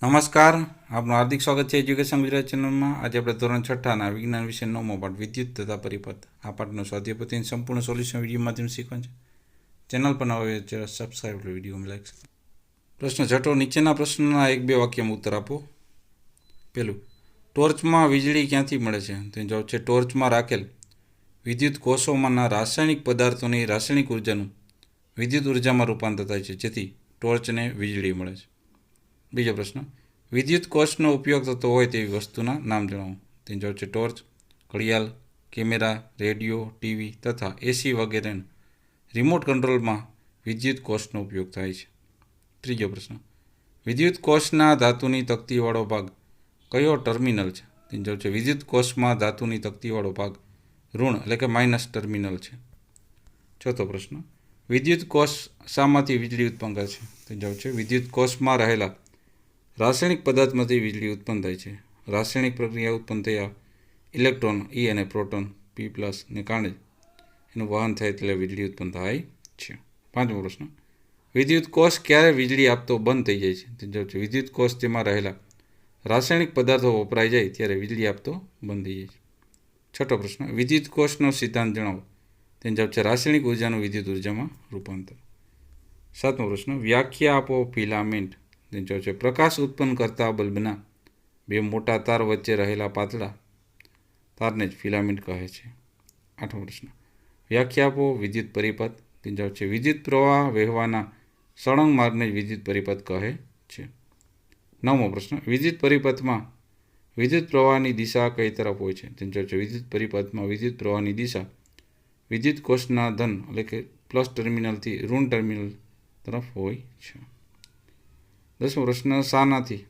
નમસ્કાર, આપનું હાર્દિક સ્વાગત છે એજ્યુકેશન ગુજરાત ચેનલમાં. આજે આપણે ધોરણ છઠ્ઠાના વિજ્ઞાન વિષય 9મો પાઠ વિદ્યુત તથા પરિપથ આ પાઠનો સ્વાધ્યાય પદ્ધતિનું સંપૂર્ણ સોલ્યુશન વિડીયો માધ્યમ શીખવાનું છે. ચેનલ પર નવા હોય સબસ્ક્રાઈબ કરો, વિડીયોમાં લાઈક. પ્રશ્ન છઠ્ઠો, નીચેના પ્રશ્નના 1-2 વાક્યમાં ઉત્તર આપો. પહેલું, ટોર્ચમાં વીજળી ક્યાંથી મળે છે? તો જવાબ છે ટોર્ચમાં રાખેલ વિદ્યુત કોષોમાંના રાસાયણિક પદાર્થોની રાસાયણિક ઉર્જાનું વિદ્યુત ઉર્જામાં રૂપાંતર થાય છે, જેથી ટોર્ચને વીજળી મળે છે. બીજો પ્રશ્ન, વિદ્યુત કોષનો ઉપયોગ થતો હોય તેવી વસ્તુના નામ જણાવો. તેનો જવાબ છે ટોર્ચ, ઘડિયાળ, કેમેરા, રેડિયો, ટીવી તથા એસી વગેરેના રિમોટ કંટ્રોલમાં વિદ્યુત કોષનો ઉપયોગ થાય છે. ત્રીજો પ્રશ્ન, વિદ્યુત કોષના ધાતુની તકતીવાળો ભાગ કયો ટર્મિનલ છે? તેનો જવાબ છે વિદ્યુત કોષમાં ધાતુની તકતીવાળો ભાગ ઋણ એટલે કે માઇનસ ટર્મિનલ છે. ચોથો પ્રશ્ન, વિદ્યુત કોષ શામાંથી વીજળી ઉત્પન્ન કરે છે? તેનો જવાબ છે વિદ્યુત કોષમાં રહેલા રાસાયણિક પદાર્થમાંથી વીજળી ઉત્પન્ન થાય છે. રાસાયણિક પ્રક્રિયા ઉત્પન્ન થયા ઇલેક્ટ્રોન E અને પ્રોટોન P+ને કારણે એનું વહન થાય એટલે વીજળી ઉત્પન્ન થાય છે. પાંચમો પ્રશ્ન, વિદ્યુત કોષ ક્યારે વીજળી આપતો બંધ થઈ જાય છે? તે જવાબ છે વિદ્યુત કોષ તેમાં રહેલા રાસાયણિક પદાર્થો વપરાઈ જાય ત્યારે વીજળી આપતો બંધ થઈ જાય છે. છઠ્ઠો પ્રશ્ન, વિદ્યુત કોષનો સિદ્ધાંત જણાવો. તેનો જવાબ છે રાસાયણિક ઉર્જાનું વિદ્યુત ઉર્જામાં રૂપાંતર. સાતમો પ્રશ્ન, વ્યાખ્યા આપો ફિલામેન્ટ. તેનો જવાબ છે પ્રકાશ ઉત્પન્ન કરતા બલ્બના બે મોટા તાર વચ્ચે રહેલા પાતળા તારને જ ફિલામેન્ટ કહે છે. આઠમો પ્રશ્ન, વ્યાખ્યા આપો વિદ્યુત પરિપથ. તેનો જવાબ છે વિદ્યુત પ્રવાહ વહેવાના સળંગ માર્ગને જ વિદ્યુત પરિપથ કહે છે. નવમો પ્રશ્ન, વિદ્યુત પરિપથમાં વિદ્યુત પ્રવાહની દિશા કઈ તરફ હોય છે? તેનો જવાબ છે વિદ્યુત પરિપથમાં વિદ્યુત પ્રવાહની દિશા વિદ્યુત કોષના ધન એટલે કે પ્લસ ટર્મિનલથી ઋણ ટર્મિનલ તરફ હોય છે. દસમો પ્રશ્ન, શાનાથી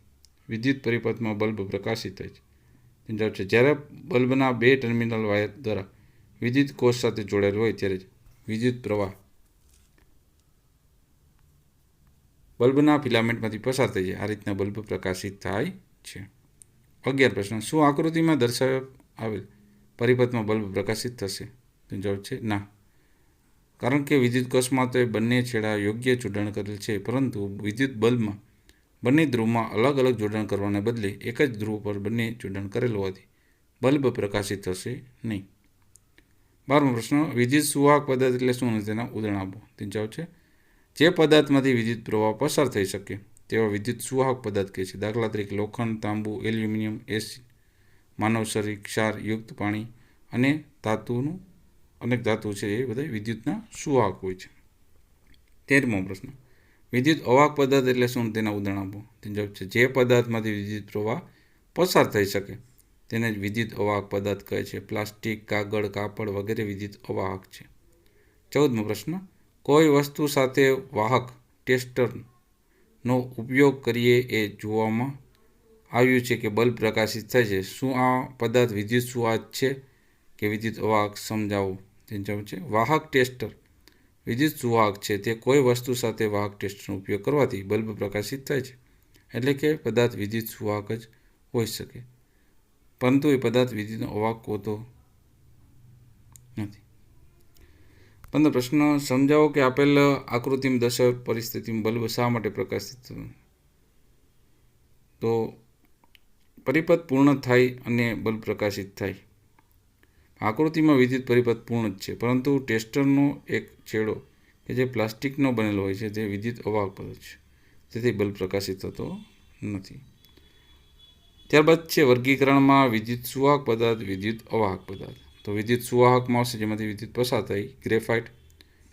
વિદ્યુત પરિપથમાં બલ્બ પ્રકાશિત થાય છે? તેનો જવાબ છે જ્યારે બલ્બના બે ટર્મિનલ વાયર દ્વારા વિદ્યુત કોષ સાથે જોડાયેલ હોય ત્યારે જ વિદ્યુત પ્રવાહ બલ્બના ફિલામેન્ટમાંથી પસાર થઈ જાય. આ રીતના બલ્બ પ્રકાશિત થાય છે. 11 પ્રશ્ન, શું આકૃતિમાં દર્શાવ્યા આવેલ પરિપથમાં બલ્બ પ્રકાશિત થશે? તેનો જવાબ છે ના, કારણ કે વિદ્યુત કોષમાં તો બંને છેડા યોગ્ય જોડાણ કરેલ છે, પરંતુ વિદ્યુત બલ્બમાં બંને ધ્રુવમાં અલગ અલગ જોડાણ કરવાને બદલે એક જ ધ્રુવ પર બંને જોડાણ કરેલ હોવાથી બલ્બ પ્રકાશિત થશે નહીં. 12મો પ્રશ્ન, વિદ્યુત સુવાહક પદાર્થ એટલે શું? તેના ઉદાહરણ આપો. તેનો જવાબ છે જે પદાર્થમાંથી વિદ્યુત પ્રવાહ પસાર થઈ શકે તેવા વિદ્યુત સુવાહક પદાર્થ કહે છે. દાખલા તરીકે લોખંડ, તાંબુ, એલ્યુમિનિયમ, એસિડ, માનવ શરીર, ક્ષાર યુક્ત પાણી અને અનેક ધાતુ છે એ બધા વિદ્યુતના સુવાહક હોય છે. 13મો પ્રશ્ન, વિદ્યુત અવાહક પદાર્થ એટલે શું? તેના ઉદાહરણ આપો. તેનો જવાબ છે જે પદાર્થમાંથી વિદ્યુત પ્રવાહ પસાર થઈ શકે તેને જ વિદ્યુત અવાહક પદાર્થ કહે છે. પ્લાસ્ટિક, કાગળ, કાપડ વગેરે વિદ્યુત અવાહક છે. 14મો પ્રશ્ન, કોઈ વસ્તુ સાથે વાહક ટેસ્ટરનો ઉપયોગ કરીએ એ જોવામાં આવ્યું છે કે બલ્બ પ્રકાશિત થાય છે. શું આ પદાર્થ વિદ્યુત સુવાહક છે કે વિદ્યુત અવાહક? સમજાવો. તેનો જવાબ છે વાહક ટેસ્ટર વિદ્યુત સુવાહક છે. તે કોઈ વસ્તુ સાથે વાહક ટેસ્ટરનો ઉપયોગ કરવાથી બલ્બ પ્રકાશિત થાય છે. એટલે કે પદાર્થ વિદ્યુત સુવાહક જ હોઈ શકે, પરંતુ એ પદાર્થ વિદ્યુત અવાહક હોતો નથી. 15 પ્રશ્ન, સમજાવો કે આપેલ આકૃતિમાં દર્શાવેલ પરિસ્થિતિમાં બલ્બ શા માટે પ્રકાશિત થતું? તો પરિપથ પૂર્ણ થાય અને બલ્બ પ્રકાશિત થાય. આકૃતિમાં વિદ્યુત પરિપથ પૂર્ણ જ છે, પરંતુ ટેસ્ટરનો એક છેડો કે જે પ્લાસ્ટિકનો બનેલો હોય છે તે વિદ્યુત અવાહક પદાર્થ છે, તેથી બલ્બ પ્રકાશિત થતો નથી. ત્યારબાદ છે વર્ગીકરણમાં વિદ્યુત સુવાહક પદાર્થ, વિદ્યુત અવાહક પદાર્થ. તો વિદ્યુત સુવાહકમાં આવશે જેમાંથી વિદ્યુત પસાર થાય ગ્રેફાઇટ,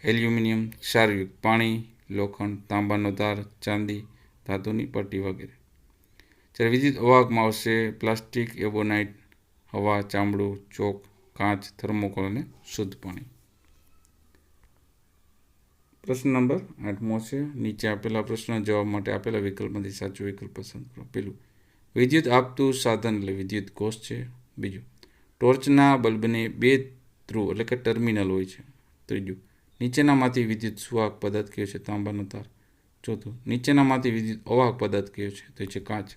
એલ્યુમિનિયમ, ક્ષારયુક્ત પાણી, લોખંડ, તાંબાનો તાર, ચાંદી, ધાતુની પટ્ટી વગેરે. જ્યારે વિદ્યુત અવાહકમાં આવશે પ્લાસ્ટિક, એબોનાઇટ, હવા, ચામડું, ચોક, કાચ, થર્મોકોલ અને શુદ્ધ પાણી. પ્રશ્ન નંબર 8મો છે. નીચે આપેલા પ્રશ્નના જવાબ માટે આપેલા વિકલ્પમાંથી સાચો વિકલ્પ પસંદ કરો. પહેલું, વિદ્યુત આપતું સાધન એટલે વિદ્યુત કોષ છે. બીજું, ટોર્ચના બલ્બને બે ધ્રુવ એટલે કે ટર્મિનલ હોય છે. ત્રીજું, નીચેનામાંથી વિદ્યુત સુવાહક પદાર્થ કયો છે? તાંબાનો તાર. ચોથું, નીચેનામાંથી વિદ્યુત અવાહક પદાર્થ કયો છે? તો છે કાચ.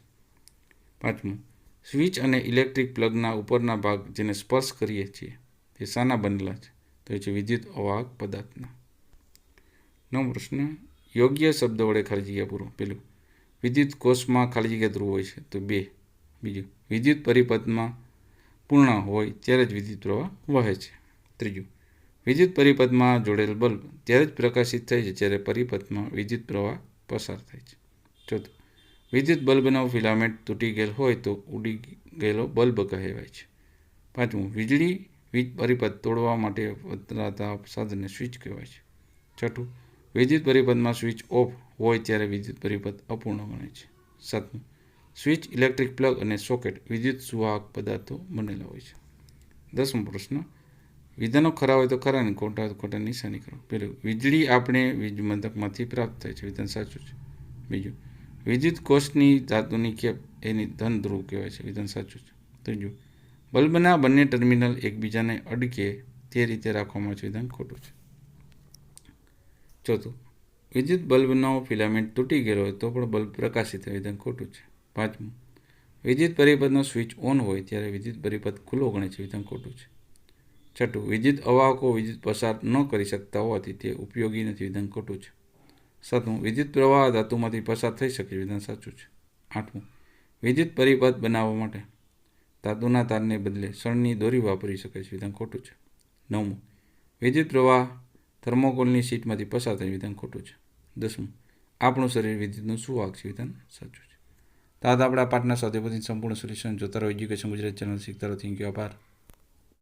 પાંચમું, સ્વિચ અને ઇલેક્ટ્રિક પ્લગના ઉપરના ભાગ જેને સ્પર્શ કરીએ છીએ તે શાના બનેલા છે? તો છે વિદ્યુત અવાહક પદાર્થના. 9મો પ્રશ્ન, યોગ્ય શબ્દ વડે ખાલી જગ્યા પૂરો. પહેલું, વિદ્યુત કોષમાં ખાલી જગ્યા ધ્રુવ હોય છે તો 2. બીજું, વિદ્યુત પરિપથમાં પૂર્ણ હોય ત્યારે જ વિદ્યુત પ્રવાહ વહે છે. ત્રીજું, વિદ્યુત પરિપથમાં જોડેલ બલ્બ ત્યારે જ પ્રકાશિત થાય છે જ્યારે પરિપથમાં વિદ્યુત પ્રવાહ પસાર થાય છે. ચોથું, વિદ્યુત બલ્બનો ફિલામેન્ટ તૂટી ગયેલ હોય તો ઉડી ગયેલો બલ્બ કહેવાય છે. પાંચમું, વીજ પરિપથ તોડવા માટે વપરાતા સાધનને સ્વિચ કહેવાય છે. છઠ્ઠું, વિદ્યુત પરિપથમાં સ્વિચ ઓફ હોય ત્યારે વિદ્યુત પરિપથ અપૂર્ણ ગણાય છે. સાતમું, સ્વિચ, ઇલેક્ટ્રિક પ્લગ અને સોકેટ વિદ્યુત સુવાહક પદાર્થો બનેલા હોય છે. 10મો પ્રશ્ન, વિધાનો ખરા હોય તો ખરા અને ખોટા હોય તો ખોટા નિશાની કરો. પહેલું, વીજળી આપણે વીજ મથકમાંથી પ્રાપ્ત થાય છે. વિધાન સાચું છે. બીજું, વિદ્યુત કોષની ધાતુની ખેપ એની ધન ધ્રુવ કહેવાય છે. વિધાન સાચું છે. ત્રીજું, બલ્બના બંને ટર્મિનલ એકબીજાને અડકે તે રીતે રાખવામાં આવે છે. વિધાન ખોટું છે. ચોથું, વિદ્યુત બલ્બનો ફિલામેન્ટ તૂટી ગયેલો હોય તો પણ બલ્બ પ્રકાશિત થાય. વિધાન ખોટું છે. પાંચમું, વિદ્યુત પરિપથનો સ્વિચ ઓન હોય ત્યારે વિદ્યુત પરિપથ ખુલ્લો ગણાય છે. વિધાન ખોટું છે. છઠ્ઠું, વિદ્યુત અવાહકો વિદ્યુત પસાર ન કરી શકતા હોવાથી તે ઉપયોગી નથી. વિધાન ખોટું છે. સાતમું, વિદ્યુત પ્રવાહ ધાતુમાંથી પસાર થઈ શકે. વિધાન સાચું છે. આઠમું, વિદ્યુત પરિપથ બનાવવા માટે ધાતુના તારને બદલે શણની દોરી વાપરી શકાય છે. વિધાન ખોટું છે. નવમું, વિદ્યુત પ્રવાહ થર્મોકોલની શીટમાંથી પસાર થાય. વિધાન ખોટું છે. 10મું, આપણું શરીર વિદ્યુતનું સુવાહક છે. વિધાન સાચું છે. તો આ આપણા પાઠના સ્વાધ્યાય સંપૂર્ણ સોલ્યુશન. જોતા રહો એજ્યુકેશન ગુજરાતી ચેનલ શીખતા રહો. Thank you. આભાર.